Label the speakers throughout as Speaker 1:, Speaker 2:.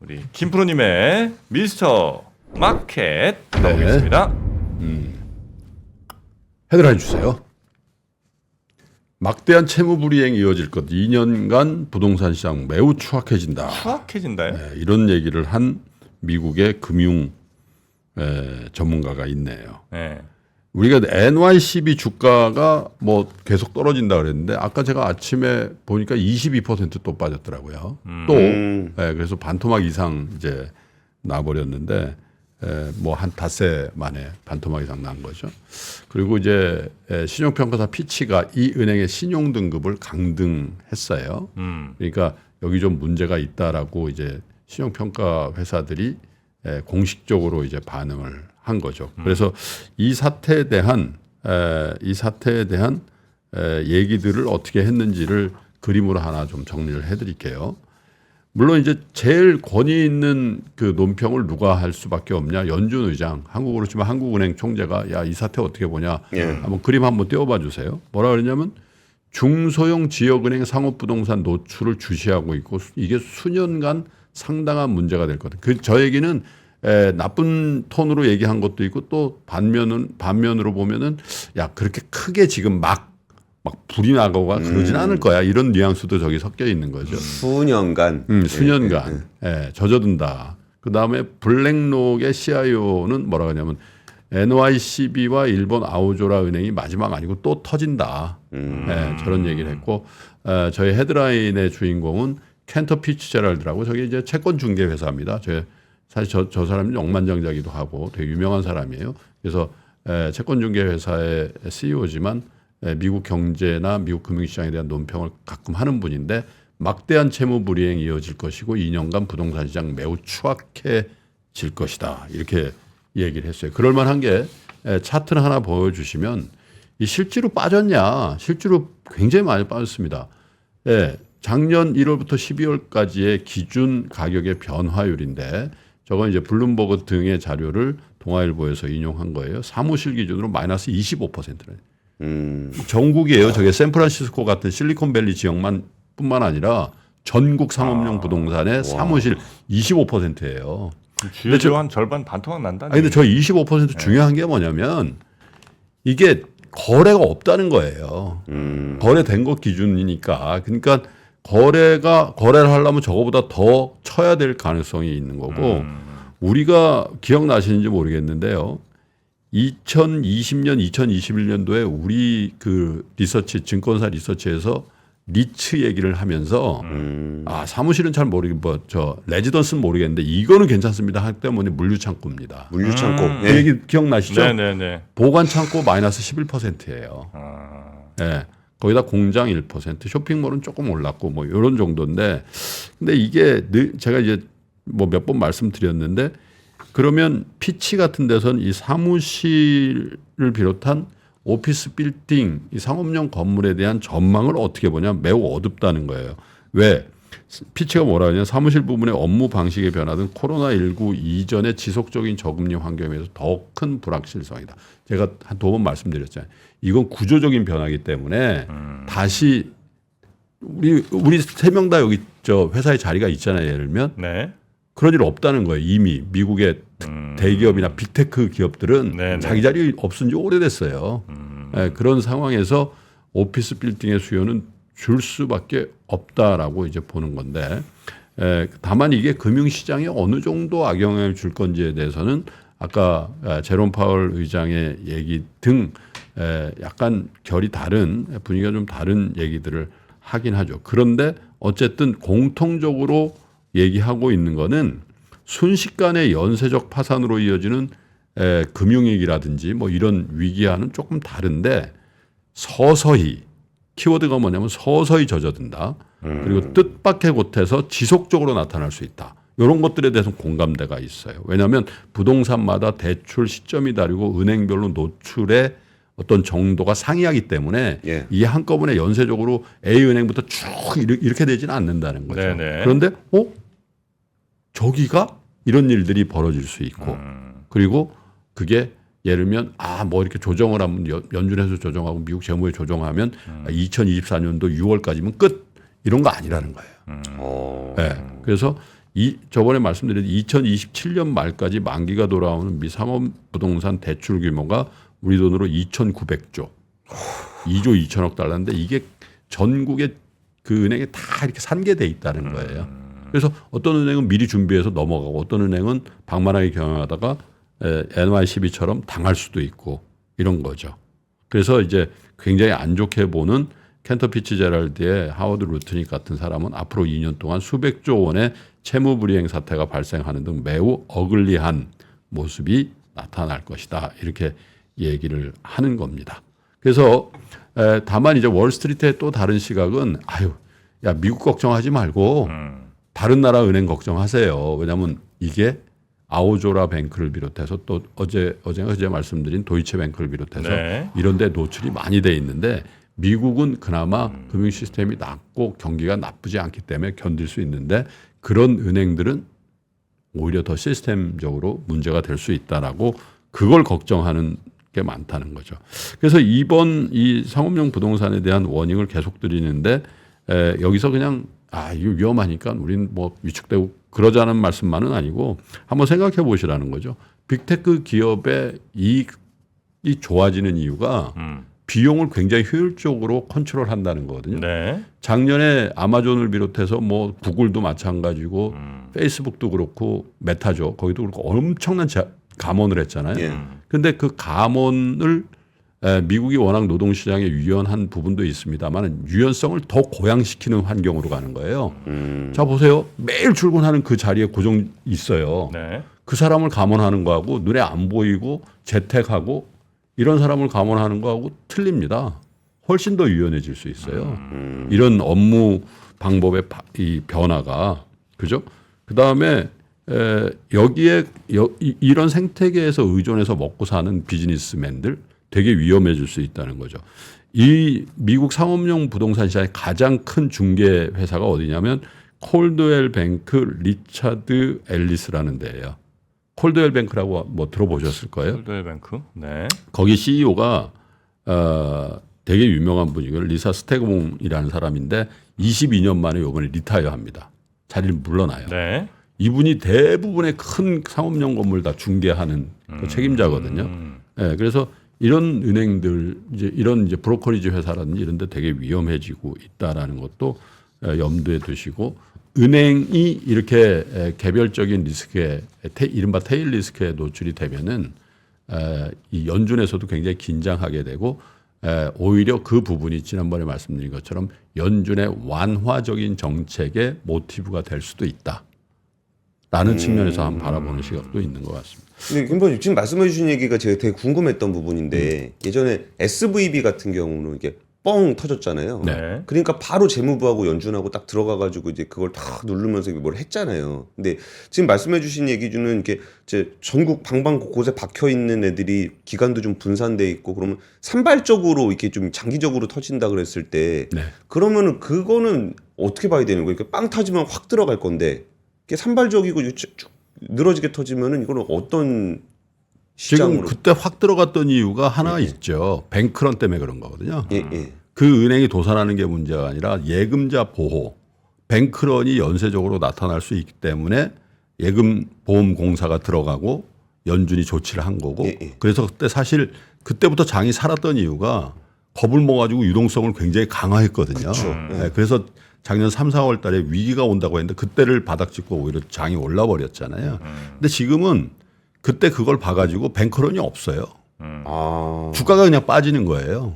Speaker 1: 우리 김프로님의 미스터 마켓 나오겠습니다.
Speaker 2: 헤드라인 주세요. 막대한 채무 불이행이 이어질 것. 2년간 부동산 시장 매우 추악해진다.
Speaker 1: 추악해진다요?
Speaker 2: 네, 이런 얘기를 한 미국의 금융 전문가가 있네요.
Speaker 1: 네.
Speaker 2: 우리가 NYCB 주가가 뭐 계속 떨어진다 그랬는데 아까 제가 아침에 보니까 22%또 빠졌더라고요. 또 그래서 반토막 이상 이제 나버렸는데 뭐 한 닷새 만에 반토막 이상 난 거죠. 그리고 이제 신용평가사 피치가 이 은행의 신용 등급을 강등했어요. 그러니까 여기 좀 문제가 있다라고 이제 신용평가 회사들이 공식적으로 이제 반응을 한 거죠. 그래서 이 사태에 대한 얘기들을 어떻게 했는지를 그림으로 하나 좀 정리를 해드릴게요. 물론 이제 제일 권위 있는 그 논평을 누가 할 수밖에 없냐. 연준 의장, 한국으로 치면 한국은행 총재가 야, 이 사태 어떻게 보냐. 한번 그림 한번 띄워봐 주세요. 뭐라 그러냐면 중소형 지역은행 상업부동산 노출을 주시하고 있고 이게 수년간 상당한 문제가 될 거다. 저 얘기는 나쁜 톤으로 얘기한 것도 있고 또 반면으로 보면은 야, 그렇게 크게 지금 막 불이 나거나 그러진 않을 거야. 이런 뉘앙스도 저기 섞여 있는 거죠.
Speaker 3: 수년간.
Speaker 2: 수년간 젖어든다. 그다음에 블랙록의 CIO는 뭐라고 하냐면 NYCB와 일본 아오조라 은행이 마지막 아니고 또 터진다. 저런 얘기를 했고 저희 헤드라인의 주인공은 켄터 피츠제랄드라고 저기 이제 채권 중개 회사입니다. 사실 저 사람이 억만장자기도 하고 되게 유명한 사람이에요. 그래서 채권 중개 회사의 CEO지만 미국 경제나 미국 금융시장에 대한 논평을 가끔 하는 분인데 막대한 채무 불이행이 이어질 것이고 2년간 부동산 시장 매우 추악해질 것이다. 이렇게 얘기를 했어요. 그럴 만한 게 차트를 하나 보여주시면 이 실제로 빠졌냐. 실제로 굉장히 많이 빠졌습니다. 작년 1월부터 12월까지의 기준 가격의 변화율인데 저건 이제 블룸버그 등의 자료를 동아일보에서 인용한 거예요. 사무실 기준으로 마이너스 25%래. 전국이에요. 저게 샌프란시스코 같은 실리콘밸리 지역만 뿐만 아니라 전국 상업용 부동산의 사무실 25%예요.
Speaker 1: 주요 한 절반 반토막 난다니.
Speaker 2: 근데 저 25% 중요한 게 뭐냐면 이게 거래가 없다는 거예요. 거래된 것 기준이니까. 그러니까 거래를 하려면 저거보다 더 쳐야 될 가능성이 있는 거고 우리가 기억나시는지 모르겠는데요. 2020년, 2021년도에 우리 그 리서치, 증권사 리서치에서 리츠 얘기를 하면서 사무실은 잘 모르겠고 레지던스는 모르겠는데 이거는 괜찮습니다. 할 때 뭐니 물류창고입니다.
Speaker 3: 물류창고.
Speaker 2: 그 얘기 기억나시죠?
Speaker 1: 네네네.
Speaker 2: 보관창고 마이너스 11%예요. 거기다 공장 1%, 쇼핑몰은 조금 올랐고 뭐 이런 정도인데 근데 이게 제가 이제 뭐 몇 번 말씀드렸는데 그러면 피치 같은 데서는 이 사무실을 비롯한 오피스 빌딩, 이 상업용 건물에 대한 전망을 어떻게 보냐 매우 어둡다는 거예요. 왜? 피치가 뭐라 하냐 사무실 부분의 업무 방식의 변화는 코로나19 이전의 지속적인 저금리 환경에 비해서 더 큰 불확실성이다. 제가 한 두 번 말씀드렸잖아요. 이건 구조적인 변화이기 때문에 다시 우리 세 명 다 여기 저 회사에 자리가 있잖아요. 예를 들면
Speaker 1: 네.
Speaker 2: 그런 일 없다는 거예요. 이미 미국의 대기업이나 빅테크 기업들은
Speaker 1: 네네.
Speaker 2: 자기 자리 없은 지 오래됐어요. 그런 상황에서 오피스 빌딩의 수요는 줄 수밖에 없다라고 이제 보는 건데 다만 이게 금융시장에 어느 정도 악영향을 줄 건지에 대해서는 아까 제롬 파월 의장의 얘기 등 약간 결이 다른 분위기가 좀 다른 얘기들을 하긴 하죠. 그런데 어쨌든 공통적으로 얘기하고 있는 거는 순식간에 연쇄적 파산으로 이어지는 금융위기라든지 뭐 이런 위기와는 조금 다른데 서서히 키워드가 뭐냐면 서서히 젖어든다. 그리고 뜻밖의 곳에서 지속적으로 나타날 수 있다. 이런 것들에 대해서 공감대가 있어요. 왜냐하면 부동산마다 대출 시점이 다르고 은행별로 노출의 어떤 정도가 상이하기 때문에 이게 한꺼번에 연쇄적으로 A은행부터 쭉 이렇게 되지는 않는다는 거죠.
Speaker 1: 네네.
Speaker 2: 그런데 저기가 이런 일들이 벌어질 수 있고 그리고 그게 예를 들면 뭐 이렇게 조정을 하면 연준에서 조정하고 미국 재무에 조정하면 2024년도 6월까지면 끝 이런 거 아니라는 거예요. 그래서 저번에 말씀드린 2027년 말까지 만기가 돌아오는 미 상업부동산 대출 규모가 우리 돈으로 2,900조, 2조 2천억 달러인데 이게 전국의 그 은행에 다 이렇게 산계돼 있다는 거예요. 그래서 어떤 은행은 미리 준비해서 넘어가고 어떤 은행은 방만하게 경영하다가 NYCB처럼 당할 수도 있고 이런 거죠. 그래서 이제 굉장히 안 좋게 보는 켄터 피츠제럴드의 하워드 루트닉 같은 사람은 앞으로 2년 동안 수백조 원의 채무불이행 사태가 발생하는 등 매우 어글리한 모습이 나타날 것이다. 이렇게 얘기를 하는 겁니다. 그래서 다만 이제 월스트리트의 또 다른 시각은 아유, 야 미국 걱정하지 말고 다른 나라 은행 걱정하세요. 왜냐하면 이게 아오조라 뱅크를 비롯해서 또 어제 말씀드린 도이체뱅크를 비롯해서
Speaker 1: 네.
Speaker 2: 이런 데 노출이 많이 돼 있는데 미국은 그나마 금융 시스템이 낮고 경기가 나쁘지 않기 때문에 견딜 수 있는데 그런 은행들은 오히려 더 시스템적으로 문제가 될 수 있다라고 그걸 걱정하는 게 많다는 거죠. 그래서 이번 이 상업용 부동산에 대한 워닝을 계속 드리는데 여기서 그냥 이거 위험하니까 우린 뭐 위축되고 그러자는 말씀만은 아니고 한번 생각해 보시라는 거죠. 빅테크 기업의 이익이 좋아지는 이유가 비용을 굉장히 효율적으로 컨트롤한다는 거거든요.
Speaker 1: 네.
Speaker 2: 작년에 아마존을 비롯해서 뭐 구글도 마찬가지고 페이스북도 그렇고 메타죠. 거기도 그렇고 엄청난 감원을 했잖아요. 그런데 그 감원을 미국이 워낙 노동시장에 유연한 부분도 있습니다만 유연성을 더 고양시키는 환경으로 가는 거예요. 자 보세요. 매일 출근하는 그 자리에 고정 있어요.
Speaker 1: 네.
Speaker 2: 그 사람을 감원하는 거하고 눈에 안 보이고 재택하고 이런 사람을 감원하는 거하고 틀립니다. 훨씬 더 유연해질 수 있어요. 이런 업무 방법의 이 변화가 그죠? 그 다음에 여기에 이런 생태계에서 의존해서 먹고 사는 비즈니스맨들 되게 위험해질 수 있다는 거죠. 이 미국 상업용 부동산 시장의 가장 큰 중개 회사가 어디냐면 콜드웰 뱅크 리차드 앨리스라는 데예요. 콜드웰 뱅크라고 뭐 들어보셨을 거예요.
Speaker 1: 콜드웰 뱅크. 네.
Speaker 2: 거기 CEO가 되게 유명한 분이고 리사 스테그몽이라는 사람인데 22년 만에 이번에 리타이어합니다. 자리를 물러나요.
Speaker 1: 네.
Speaker 2: 이분이 대부분의 큰 상업용 건물 다 중개하는 그 책임자거든요. 네, 그래서 이런 은행들 이런 브로커리지 회사라든지 이런 데 되게 위험해지고 있다라는 것도 염두에 두시고 은행이 이렇게 개별적인 리스크에 이른바 테일 리스크에 노출이 되면은 이 연준에서도 굉장히 긴장하게 되고 오히려 그 부분이 지난번에 말씀드린 것처럼 연준의 완화적인 정책의 모티브가 될 수도 있다라는 측면에서 한번 바라보는 시각도 있는 것 같습니다.
Speaker 3: 근데 김 지금 말씀해 주신 얘기가 제가 되게 궁금했던 부분인데 예전에 SVB 같은 경우는 이게 뻥 터졌잖아요.
Speaker 1: 네.
Speaker 3: 그러니까 바로 재무부하고 연준하고 딱 들어가가지고 이제 그걸 다 누르면서 뭘 했잖아요. 근데 지금 말씀해주신 얘기주는 이렇게 이제 전국 방방 곳곳에 박혀 있는 애들이 기간도 좀 분산돼 있고 그러면 산발적으로 이렇게 좀 장기적으로 터진다 그랬을 때
Speaker 2: 네.
Speaker 3: 그러면은 그거는 어떻게 봐야 되는 거예요? 이렇게 빵 터지면 확 들어갈 건데 이게 산발적이고 쭉 늘어지게 터지면은 이거는 어떤 시장으로?
Speaker 2: 지금 그때 확 들어갔던 이유가 하나 있죠. 뱅크런 때문에 그런 거거든요.
Speaker 3: 예.
Speaker 2: 그 은행이 도산하는 게 문제가 아니라 예금자 보호, 뱅크런이 연쇄적으로 나타날 수 있기 때문에 예금보험공사가 들어가고 연준이 조치를 한 거고 그래서 그때 사실 그때부터 장이 살았던 이유가 겁을 먹어가지고 유동성을 굉장히 강화했거든요. 네, 그래서 작년 3, 4월 달에 위기가 온다고 했는데 그때를 바닥짚고 오히려 장이 올라버렸잖아요. 근데 지금은 그때 그걸 봐가지고 뱅크런이 없어요. 주가가 그냥 빠지는 거예요.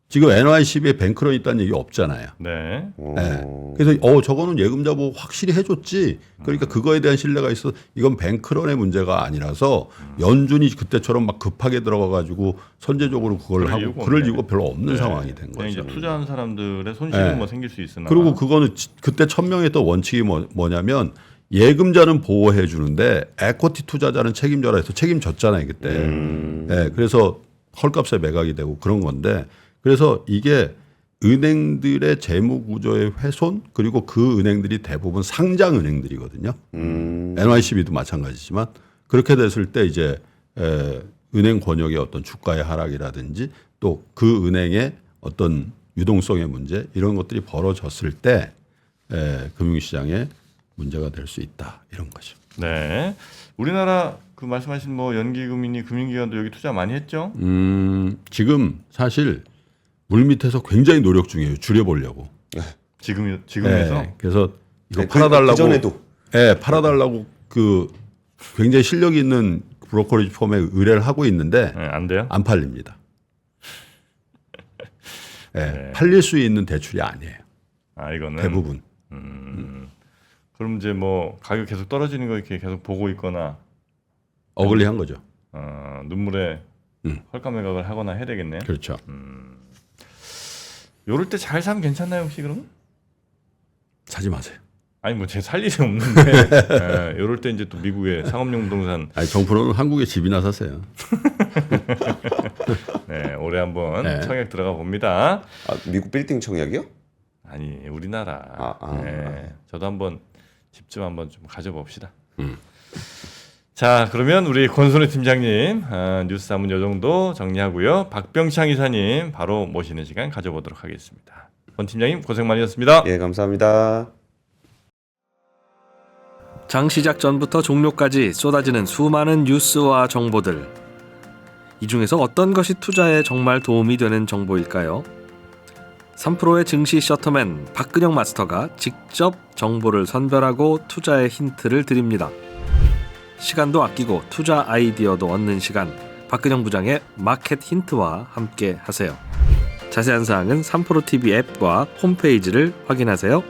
Speaker 2: 지금 NYCB에 뱅크런이 있다는 얘기 없잖아요.
Speaker 1: 네.
Speaker 2: 네. 그래서 저거는 예금자 보호 확실히 해줬지. 그러니까 그거에 대한 신뢰가 있어. 이건 뱅크런의 문제가 아니라서 연준이 그때처럼 막 급하게 들어가가지고 선제적으로 그걸 하고 그럴 이유가 별로 없는 상황이 된 거죠.
Speaker 1: 이제 투자한 사람들의 손실은 뭐 생길 수 있으나.
Speaker 2: 그리고 그거는 그때 천명했던 원칙이 뭐냐면 예금자는 보호해 주는데 에쿼티 투자자는 책임져라 해서 책임졌잖아요 그때. 네, 그래서 헐값에 매각이 되고 그런 건데 그래서 이게 은행들의 재무 구조의 훼손 그리고 그 은행들이 대부분 상장 은행들이거든요. NYCB도 마찬가지지만 그렇게 됐을 때 이제 은행 권역의 어떤 주가의 하락이라든지 또 그 은행의 어떤 유동성의 문제 이런 것들이 벌어졌을 때 금융시장에 문제가 될 수 있다 이런 거죠.
Speaker 1: 네. 우리나라 그 말씀하신 뭐 연기금이니 금융기관도 여기 투자 많이 했죠?
Speaker 2: 지금 사실 물밑에서 굉장히 노력 중이에요. 줄여보려고.
Speaker 1: 지금에서
Speaker 2: 네, 그래서 이거
Speaker 3: 네,
Speaker 2: 팔아달라고.
Speaker 3: 그 전에도.
Speaker 2: 네, 팔아달라고 그 굉장히 실력 있는 브로커리지 펌에 의뢰를 하고 있는데
Speaker 1: 네, 안 돼요?
Speaker 2: 안 팔립니다. 네,
Speaker 1: 네.
Speaker 2: 팔릴 수 있는 대출이 아니에요.
Speaker 1: 아 이거는
Speaker 2: 대부분.
Speaker 1: 그럼 이제 뭐 가격 계속 떨어지는 거 이렇게 계속 보고 있거나
Speaker 2: 어글리한 거죠.
Speaker 1: 눈물에 헐감매각을 하거나 해야 되겠네요.
Speaker 2: 그렇죠.
Speaker 1: 요럴 때 잘 사면 괜찮나요 혹시 그러면?
Speaker 2: 사지 마세요.
Speaker 1: 아니 뭐 제 살 일이 없는데 예, 요럴 때 이제 또 미국의 상업용 부동산
Speaker 2: 아니 정프로는 한국에 집이나 사세요.
Speaker 1: 네, 올해 한번
Speaker 2: 네.
Speaker 1: 청약 들어가 봅니다.
Speaker 3: 아, 미국 빌딩 청약이요?
Speaker 1: 아니 우리나라.
Speaker 3: 아.
Speaker 1: 네, 저도 한번 집 좀 한번 좀 가져봅시다. 자 그러면 우리 권순우 팀장님 뉴스 한번 요 정도 정리하고요. 박병창 이사님 바로 모시는 시간 가져보도록 하겠습니다. 권 팀장님 고생 많으셨습니다.
Speaker 3: 예, 감사합니다.
Speaker 4: 장 시작 전부터 종료까지 쏟아지는 수많은 뉴스와 정보들. 이 중에서 어떤 것이 투자에 정말 도움이 되는 정보일까요? 3프로의 증시 셔터맨 박근영 마스터가 직접 정보를 선별하고 투자의 힌트를 드립니다. 시간도 아끼고 투자 아이디어도 얻는 시간, 박근영 부장의 마켓 힌트와 함께 하세요. 자세한 사항은 3프로 TV 앱과 홈페이지를 확인하세요.